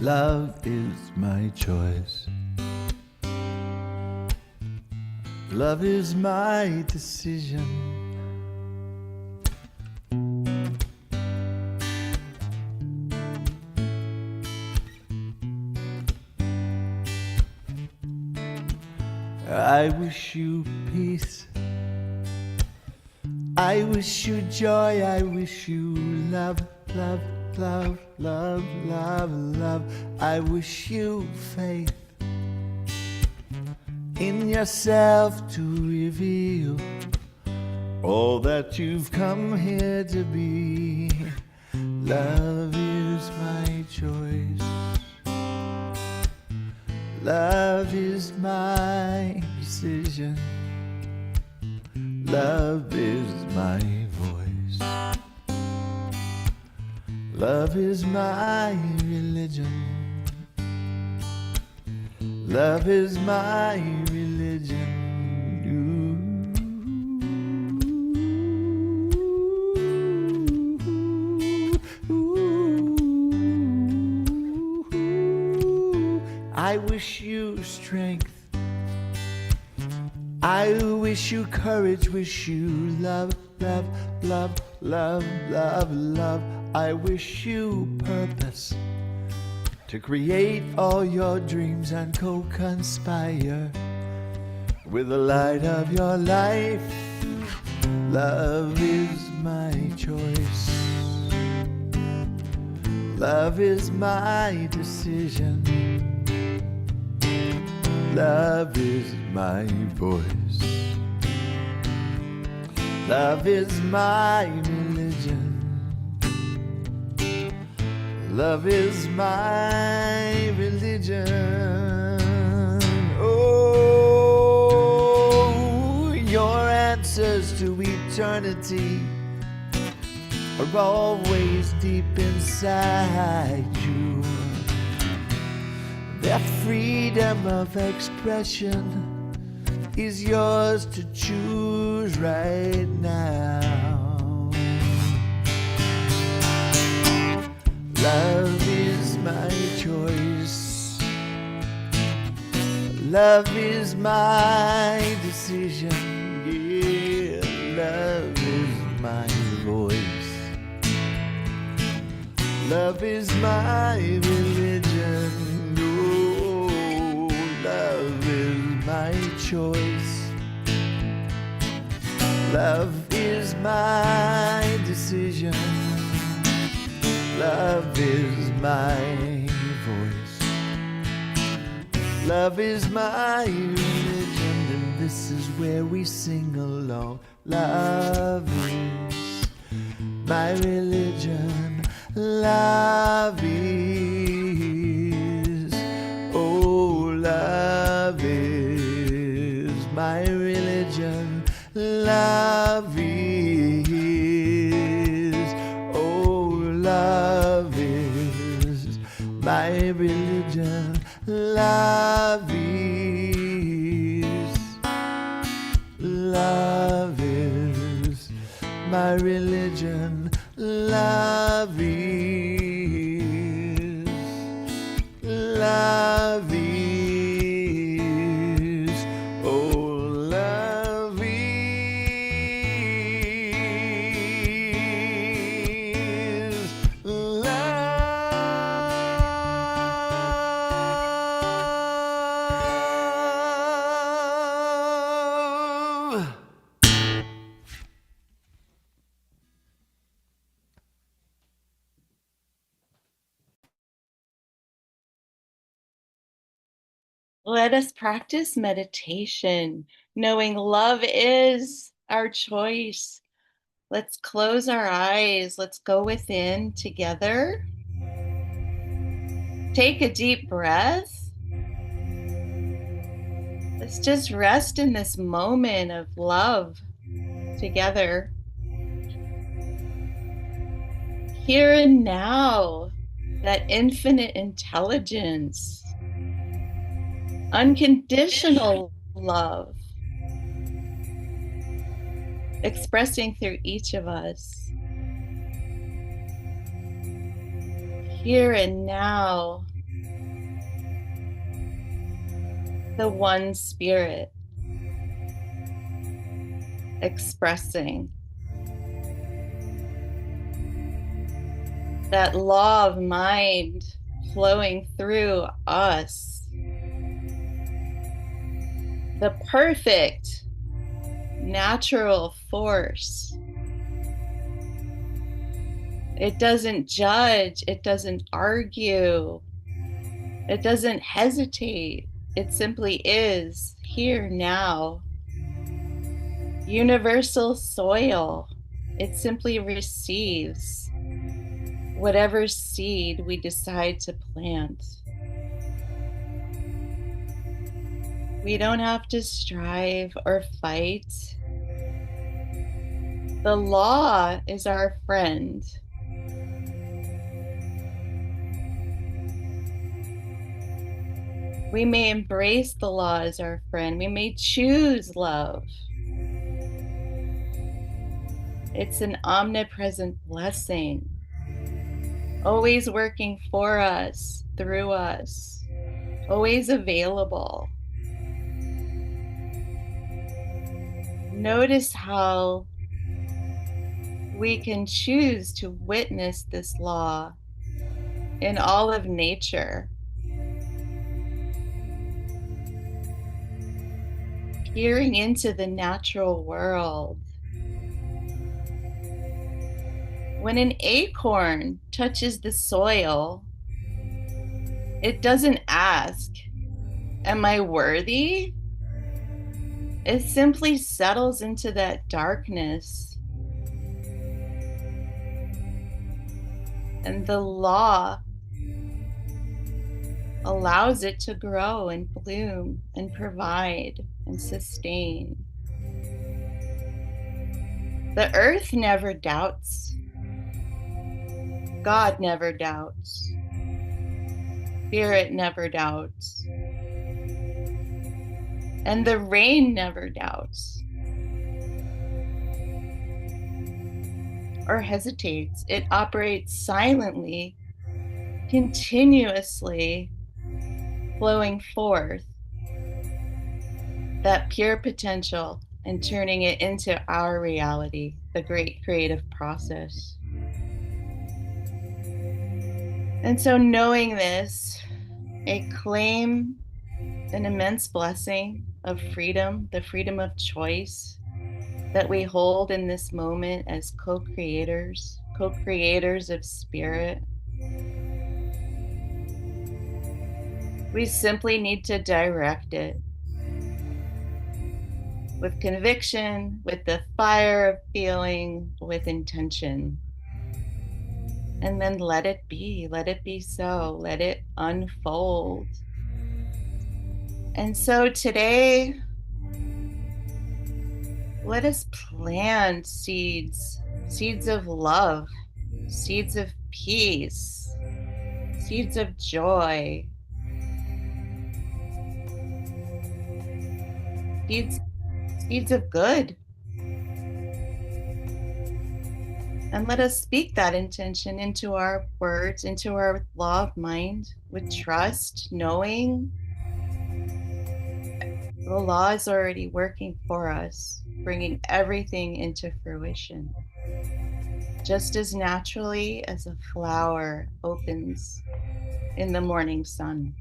Love is my choice. Love is my decision. I wish you peace. I wish you joy. I wish you love, love, love, love, love, love. I wish you faith in yourself to reveal all that you've come here to be. Love is my choice. Love is my decision. Love is my voice. Love is my religion. Love is my religion. I wish you strength. I wish you courage, wish you love, love, love, love, love, love. I wish you purpose to create all your dreams and co-conspire with the light of your life. Love is my choice. Love is my decision. Love is my voice. Love is my religion. Love is my religion. Oh, your answers to eternity are always deep inside you. Their freedom of expression is yours to choose right now. Love is my choice. Love is my decision. Yeah, love is my voice. Love is my religion. Love is my choice. Love is my decision. Love is my voice. Love is my religion, and this is where we sing along. Love is my religion. Love is, oh, love is my religion. Love is, oh, love is my religion. Love is, love is my religion. Love is, love is, oh, love is, love. Let us practice meditation, knowing love is our choice. Let's close our eyes. Let's go within together. Take a deep breath. Let's just rest in this moment of love together. Here and now, that infinite intelligence, unconditional love, expressing through each of us. Here and now, the one spirit, expressing. That law of mind flowing through us. The perfect natural force. It doesn't judge, it doesn't argue, it doesn't hesitate. It simply is here now. Universal soil. It simply receives whatever seed we decide to plant. We don't have to strive or fight. The law is our friend. We may embrace the law as our friend. We may choose love. It's an omnipresent blessing, always working for us, through us, always available. Notice how we can choose to witness this law in all of nature. Peering into the natural world. When an acorn touches the soil, it doesn't ask, "Am I worthy?" It simply settles into that darkness. And the law allows it to grow and bloom and provide and sustain. The earth never doubts. God never doubts. Spirit never doubts. And the rain never doubts or hesitates. It operates silently, continuously flowing forth that pure potential and turning it into our reality, the great creative process. And so knowing this, I claim an immense blessing of freedom, the freedom of choice that we hold in this moment as co-creators of spirit. We simply need to direct it with conviction, with the fire of feeling, with intention. And then let it be so, let it unfold. And so today, let us plant seeds of love, seeds of peace, seeds of joy, seeds of good. And let us speak that intention into our words, into our law of mind with trust, knowing the law is already working for us, bringing everything into fruition. Just as naturally as a flower opens in the morning sun.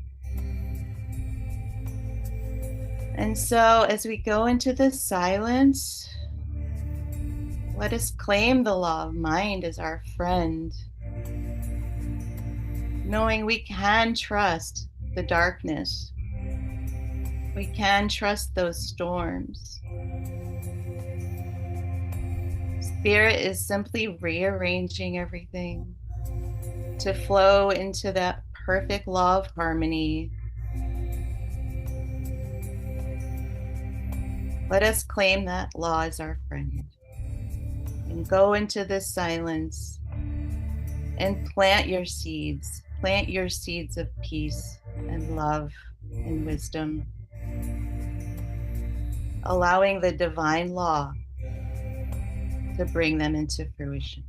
And so as we go into the silence, let us claim the law of mind as our friend, knowing we can trust the darkness. We can trust those storms. Spirit is simply rearranging everything to flow into that perfect law of harmony. Let us claim that law as our friend and go into this silence and plant your seeds of peace and love and wisdom, allowing the divine law to bring them into fruition.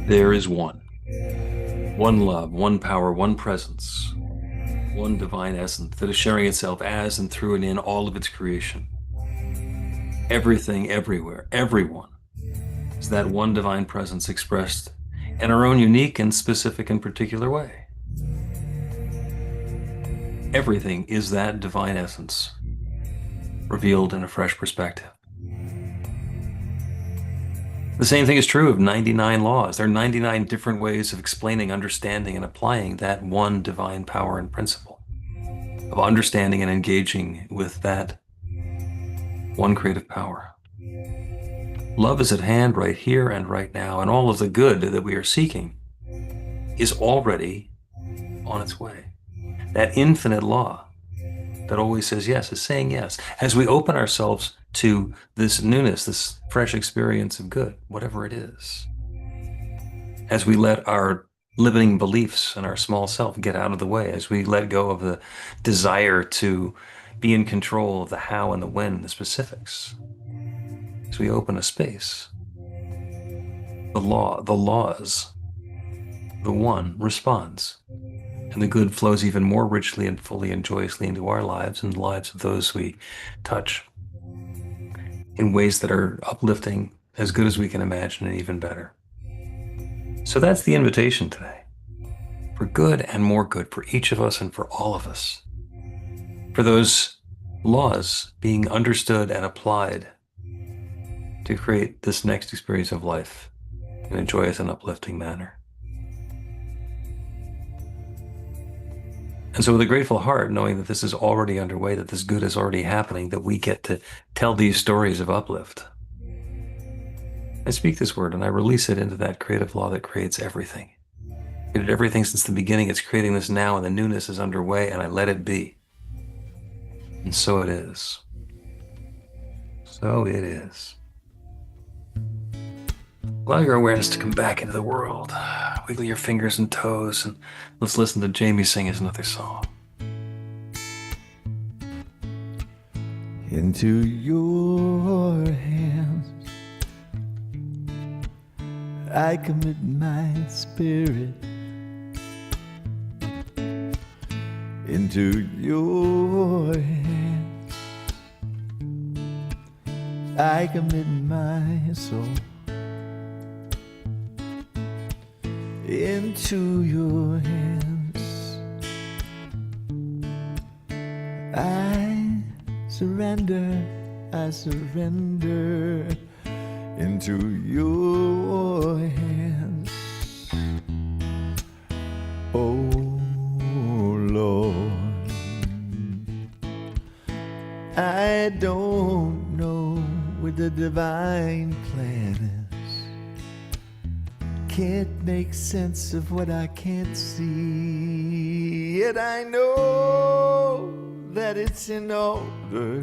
There is one. One love, one power, one presence, one divine essence that is sharing itself as and through and in all of its creation. Everything, everywhere, everyone is that one divine presence expressed in our own unique and specific and particular way. Everything is that divine essence revealed in a fresh perspective. The same thing is true of 99 laws. There are 99 different ways of explaining, understanding, and applying that one divine power and principle, of understanding and engaging with that one creative power. Love is at hand right here and right now, and all of the good that we are seeking is already on its way. That infinite law that always says yes is saying yes. As we open ourselves to this newness, this fresh experience of good, whatever it is, as we let our limiting beliefs and our small self get out of the way, as we let go of the desire to be in control of the how and the when, the specifics, as we open a space, the laws, the one responds, and the good flows even more richly and fully and joyously into our lives and the lives of those we touch in ways that are uplifting, as good as we can imagine, and even better. So that's the invitation today, for good and more good for each of us and for all of us, for those laws being understood and applied to create this next experience of life in a joyous and uplifting manner. And so with a grateful heart, knowing that this is already underway, that this good is already happening, that we get to tell these stories of uplift, I speak this word and I release it into that creative law that creates everything. It did everything since the beginning. It's creating this now, and the newness is underway, and I let it be. And so it is. So it is. Allow your awareness to come back into the world. Wiggle your fingers and toes, and let's listen to Jami sing us another song. Into your hands I commit my spirit. Into your hands I commit my soul. Into your hands I surrender, I surrender. Into your hands, oh Lord. I don't know what the divine plan is. Can't make sense of what I can't see. Yet I know that it's in order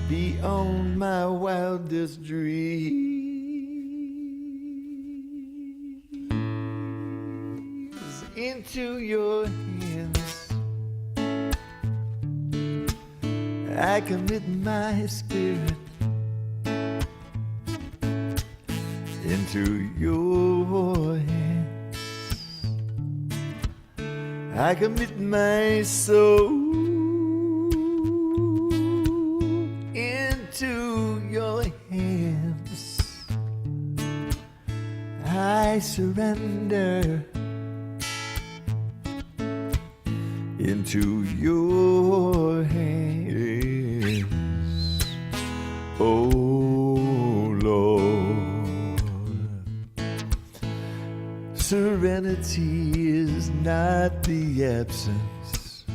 beyond my wildest dreams. Into your hands I commit my spirit. Into your hands I commit my soul. Into your hands I surrender. Into your hands, oh Lord. Serenity is not the absence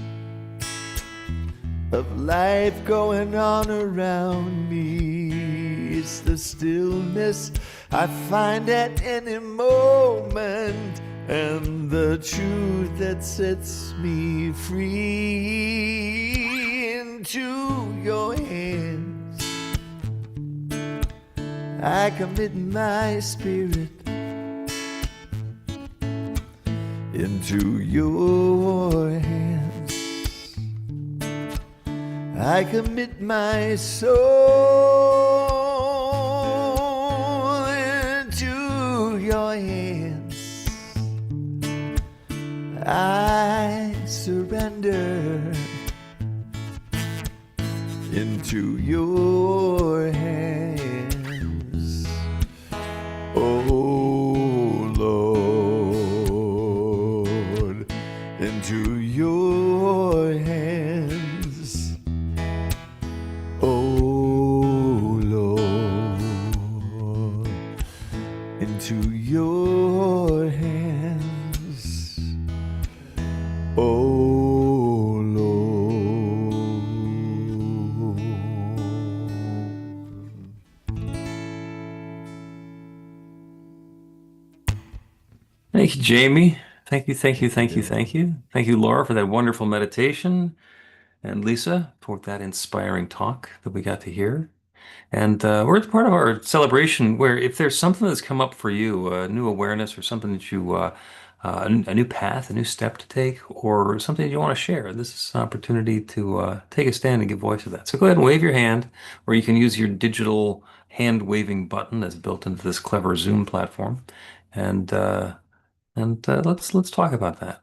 of life going on around me. It's the stillness I find at any moment, and the truth that sets me free. Into your hands I commit my spirit. Into your hands I commit my soul. Into into your hands. Oh Lord, into your hands. Oh Lord, into your hands. Oh Thank you, Jamie. Thank you, thank you, thank you, thank you. Thank you, Laura, for that wonderful meditation, and Lisa for that inspiring talk that we got to hear. And we're at part of our celebration where if there's something that's come up for you, a new awareness or something that you, a new path, a new step to take, or something you want to share, this is an opportunity to take a stand and give voice to that. So go ahead and wave your hand, or you can use your digital hand waving button that's built into this clever Zoom platform. And let's talk about that.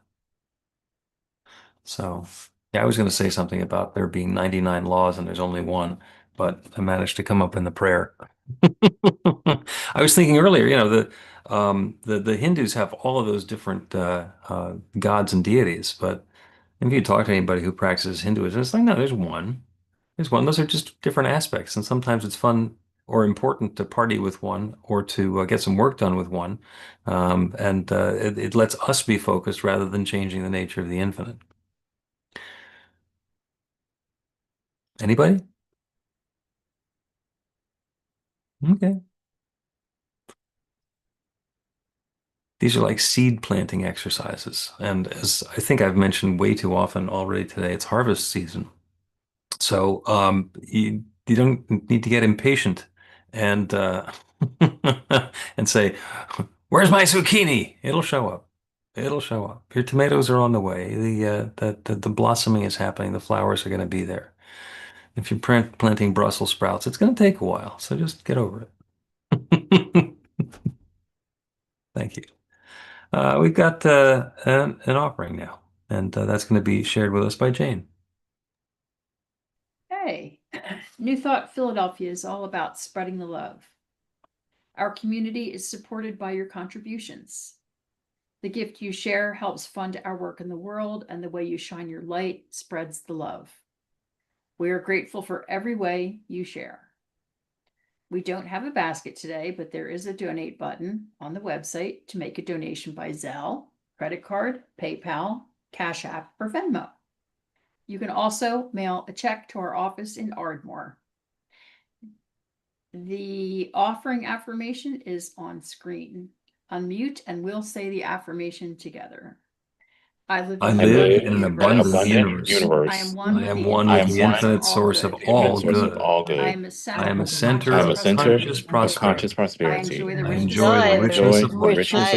So, yeah, I was going to say something about there being 99 laws and there's only one, but I managed to come up in the prayer. I was thinking earlier, the Hindus have all of those different gods and deities, but if you talk to anybody who practices Hinduism, it's like, no, there's one. There's one. Those are just different aspects, and sometimes it's fun or important to party with one or to get some work done with one, and it lets us be focused rather than changing the nature of the infinite. Anybody? Okay. These are like seed planting exercises. And as I think I've mentioned way too often already today, it's harvest season. So you don't need to get impatient and and say, "Where's my zucchini?" It'll show up. It'll show up. Your tomatoes are on the way. The blossoming is happening. The flowers are going to be there. If you're planting Brussels sprouts, it's going to take a while. So just get over it. Thank you. We've got an offering now, and that's going to be shared with us by Jane. Hey, New Thought Philadelphia is all about spreading the love. Our community is supported by your contributions. The gift you share helps fund our work in the world, and the way you shine your light spreads the love. We are grateful for every way you share. We don't have a basket today, but there is a donate button on the website to make a donation by Zelle, credit card, PayPal, Cash App, or Venmo. You can also mail a check to our office in Ardmore. The offering affirmation is on screen. Unmute and we'll say the affirmation together. I live in an abundant universe. I am one with the infinite source of all good. I am a center of conscious prosperity. I enjoy the richness of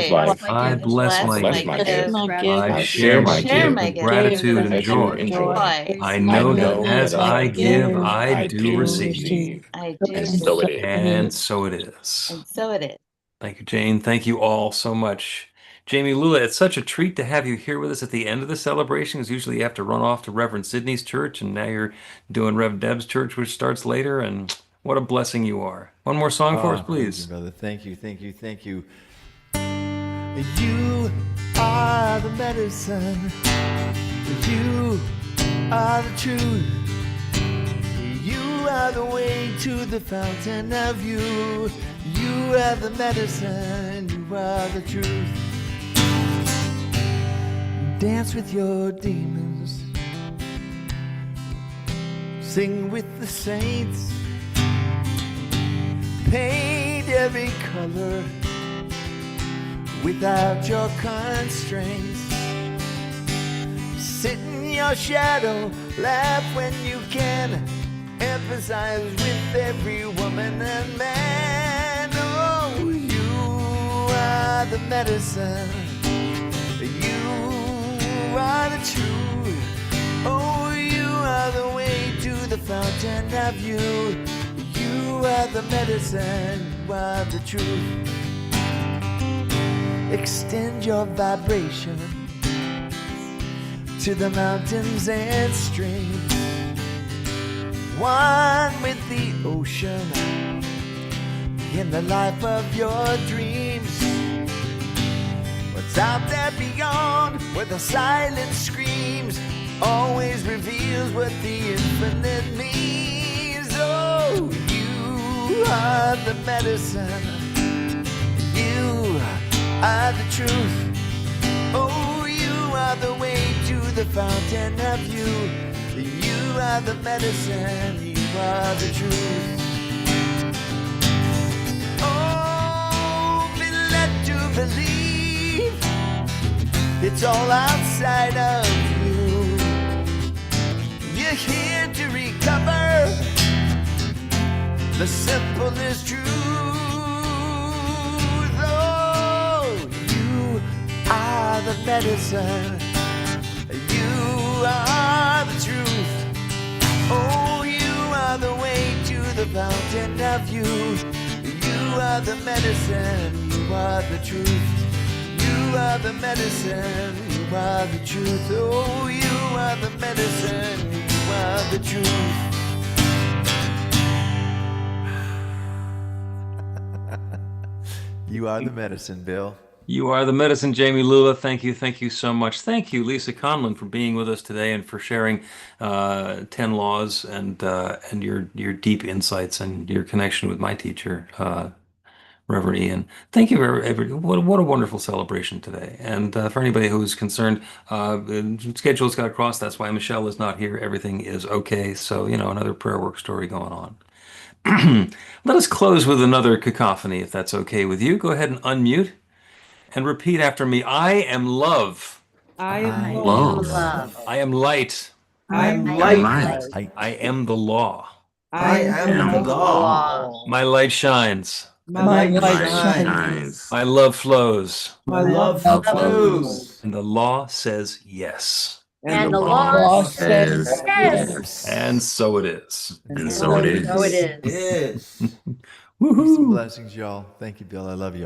life. I bless my gifts. I share my gift with gratitude and joy. I know that as I give, I do receive. I do. And so it is. And so it is. And so it is. Thank you, Jane. Thank you all so much. Jamie, Lula, it's such a treat to have you here with us at the end of the celebration, because usually you have to run off to Reverend Sidney's church, and now you're doing Rev Deb's church, which starts later, and what a blessing you are. One more song for us, please. Thank you, brother. Thank you, thank you, thank you. You are the medicine. You are the truth. You are the way to the fountain of youth. You are the medicine. You are the truth. Dance with your demons. Sing with the saints. Paint every color without your constraints. Sit in your shadow, laugh when you can. Emphasize with every woman and man. Oh, you are the medicine. You are the truth. Oh, you are the way to the fountain of youth. You are the medicine. You are the truth. Extend your vibration to the mountains and streams. one with the ocean in the life of your dreams. What's out there beyond where the silence screams always reveals what the infinite means. Oh, you are the medicine, you are the truth. Oh, you are the way to the fountain of youth. You are the medicine, you are the truth. Oh, be led to believe it's all outside of you. You're here to recover the simplest truth. Oh, you are the medicine, you are the truth. Oh, you are the way to the fountain of youth. You are the medicine, you are the truth. You are the medicine, you are the truth. Oh, you are the medicine, you are the truth. You are the medicine, Bill. You are the medicine, Jami. Lula. Thank you so much. Thank you, Lisa Conlon, for being with us today and for sharing 10 laws and your deep insights and your connection with my teacher, Reverend Ian. Thank you, what a wonderful celebration today. And for anybody who is concerned, schedules got crossed. That's why Michelle is not here. Everything is okay. So, another prayer work story going on. Let us close with another cacophony, if that's okay with you. Go ahead and unmute and repeat after me. I am love. I am Love. I am light. I am light. I am the law. I am the law. My light shines. My light shines. My love flows. My love flows. And the law says yes. And the law says yes. And so it is. And so it is. So it is. Yes. Woohoo. Blessings, y'all. Thank you, Bill. I love you all.